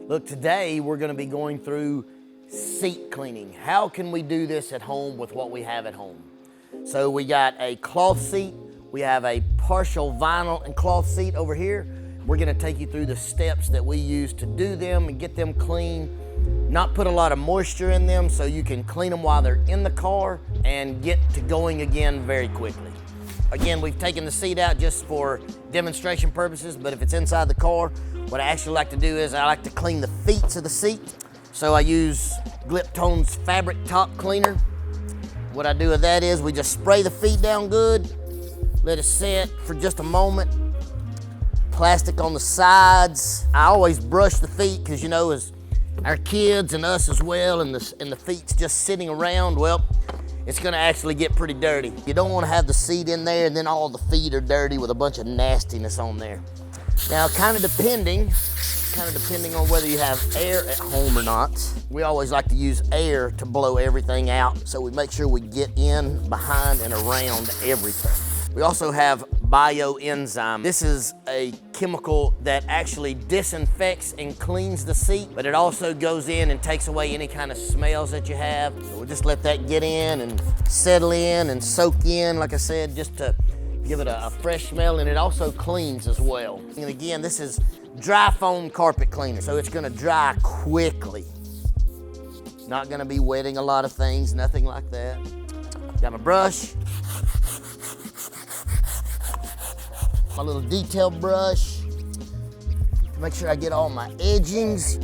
Look, today we're gonna be going through seat cleaning. How can we do this at home with what we have at home? So we got a cloth seat, we have a partial vinyl and cloth seat over here. We're gonna take you through the steps that we use to do them and get them clean, not put a lot of moisture in them so you can clean them while they're in the car and get to going again very quickly. Again, we've taken the seat out just for demonstration purposes, but if it's inside the car, what I actually like to do is I like to clean the feet of the seat. So I use Gliptone's fabric top cleaner. What I do with that is we just spray the feet down good, let it set for just a moment. Plastic on the sides. I always brush the feet because, you know, as our kids and us as well, and the feet's just sitting around, well, it's gonna actually get pretty dirty. You don't wanna have the seat in there and then all the feet are dirty with a bunch of nastiness on there. Now, kind of depending on whether you have air at home or not, we always like to use air to blow everything out, so we make sure we get in, behind, and around everything. We also have bioenzyme. This is a chemical that actually disinfects and cleans the seat, but it also goes in and takes away any kind of smells that you have. So we'll just let that get in and settle in and soak in, like I said, just to give it a fresh smell, and it also cleans as well. And again, this is dry foam carpet cleaner, so it's gonna dry quickly. Not gonna be wetting a lot of things, nothing like that. Got my brush. My little detail brush to make sure I get all my edgings.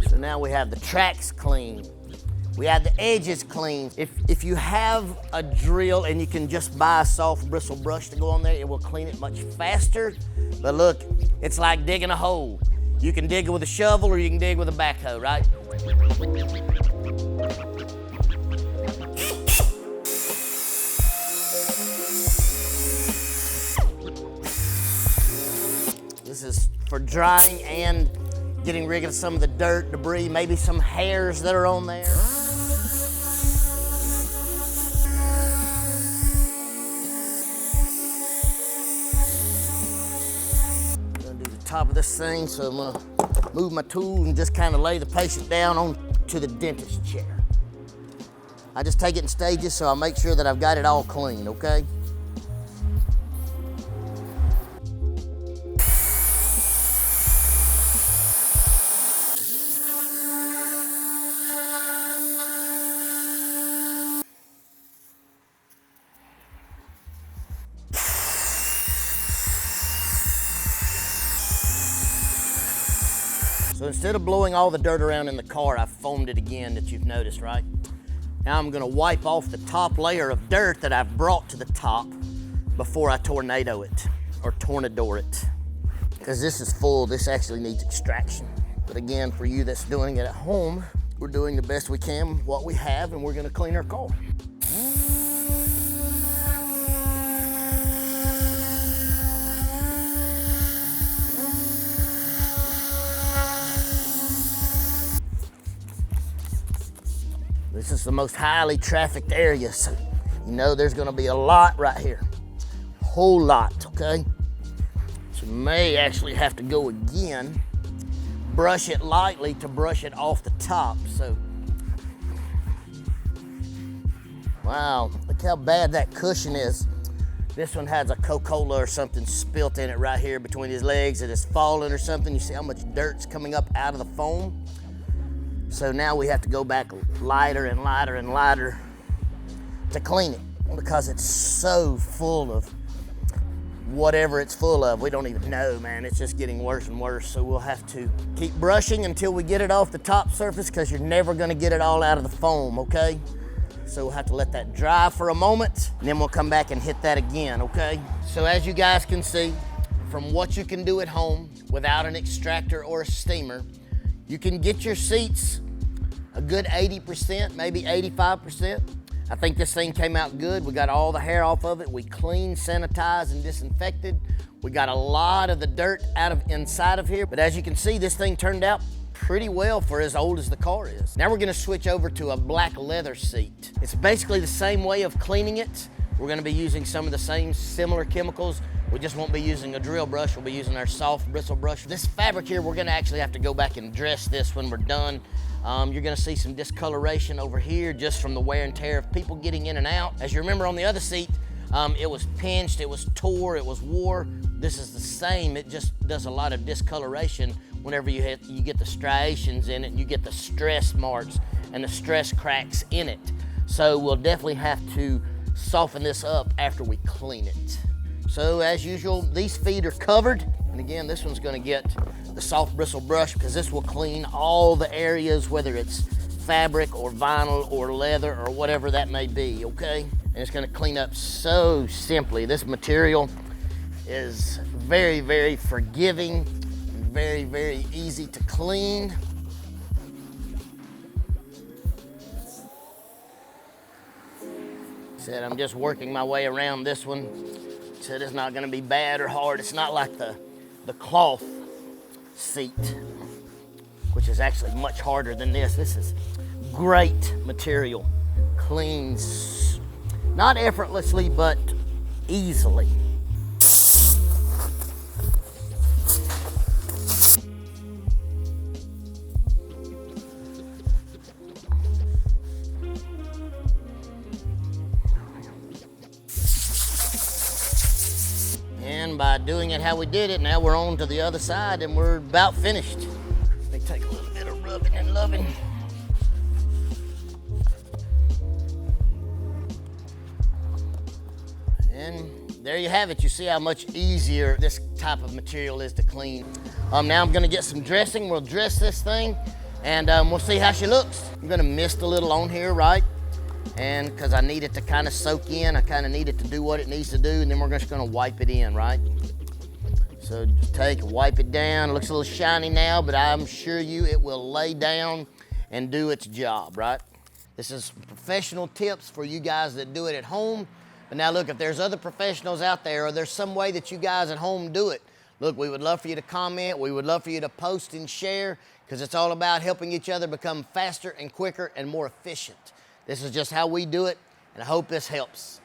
So now we have the tracks clean. We have the edges clean. If you have a drill and you can just buy a soft bristle brush to go on there, it will clean it much faster. But look, it's like digging a hole. You can dig it with a shovel or you can dig with a backhoe, right? This is for drying and getting rid of some of the dirt, debris, maybe some hairs that are on there. Top of this thing, so I'm gonna move my tool and just kind of lay the patient down onto the dentist chair. I just take it in stages, so I'll make sure that I've got it all clean, okay? So instead of blowing all the dirt around in the car, I've foamed it again that you've noticed, right? Now I'm gonna wipe off the top layer of dirt that I've brought to the top before I tornado it, or tornador it. Because this is full, this actually needs extraction. But again, for you that's doing it at home, we're doing the best we can with what we have, and we're gonna clean our car. This is the most highly trafficked area, so you know there's gonna be a lot right here. Whole lot, okay? So you may actually have to go again, brush it lightly to brush it off the top, so. Wow, look how bad that cushion is. This one has a Coca-Cola or something spilt in it right here between his legs. It is falling or something. You see how much dirt's coming up out of the foam? So now we have to go back lighter and lighter and lighter to clean it because it's so full of whatever it's full of. We don't even know, man. It's just getting worse and worse. So we'll have to keep brushing until we get it off the top surface because you're never gonna get it all out of the foam, okay? So we'll have to let that dry for a moment and then we'll come back and hit that again, okay? So as you guys can see, from what you can do at home without an extractor or a steamer, you can get your seats a good 80%, maybe 85%. I think this thing came out good. We got all the hair off of it. We cleaned, sanitized, and disinfected. We got a lot of the dirt out of inside of here. But as you can see, this thing turned out pretty well for as old as the car is. Now we're gonna switch over to a black leather seat. It's basically the same way of cleaning it. We're gonna be using some of the same similar chemicals. We just won't be using a drill brush, we'll be using our soft bristle brush. This fabric here, we're gonna actually have to go back and dress this when we're done. You're gonna see some discoloration over here just from the wear and tear of people getting in and out. As you remember on the other seat, it was pinched, it was tore, it was wore. This is the same, it just does a lot of discoloration whenever you get the striations in it, and you get the stress marks and the stress cracks in it. So we'll definitely have to soften this up after we clean it. So as usual, these feet are covered. And again, this one's gonna get the soft bristle brush because this will clean all the areas, whether it's fabric or vinyl or leather or whatever that may be, okay? And it's gonna clean up so simply. This material is very, very forgiving and very, very easy to clean. Said I'm just working my way around this one. Said it's not gonna be bad or hard. It's not like the cloth seat, which is actually much harder than this. This is great material. Cleans, not effortlessly, but easily. And by doing it how we did it, now we're on to the other side and we're about finished. Let me take a little bit of rubbing and loving. And there you have it. You see how much easier this type of material is to clean. Now I'm gonna get some dressing. We'll dress this thing and we'll see how she looks. I'm gonna mist a little on here, right? And because I need it to kind of soak in, I kind of need it to do what it needs to do, and then we're just gonna wipe it in, right? So just wipe it down. It looks a little shiny now, but I'm sure it will lay down and do its job, right? This is professional tips for you guys that do it at home. But now look, if there's other professionals out there, or there's some way that you guys at home do it, look, we would love for you to comment. We would love for you to post and share, because it's all about helping each other become faster and quicker and more efficient. This is just how we do it, and I hope this helps.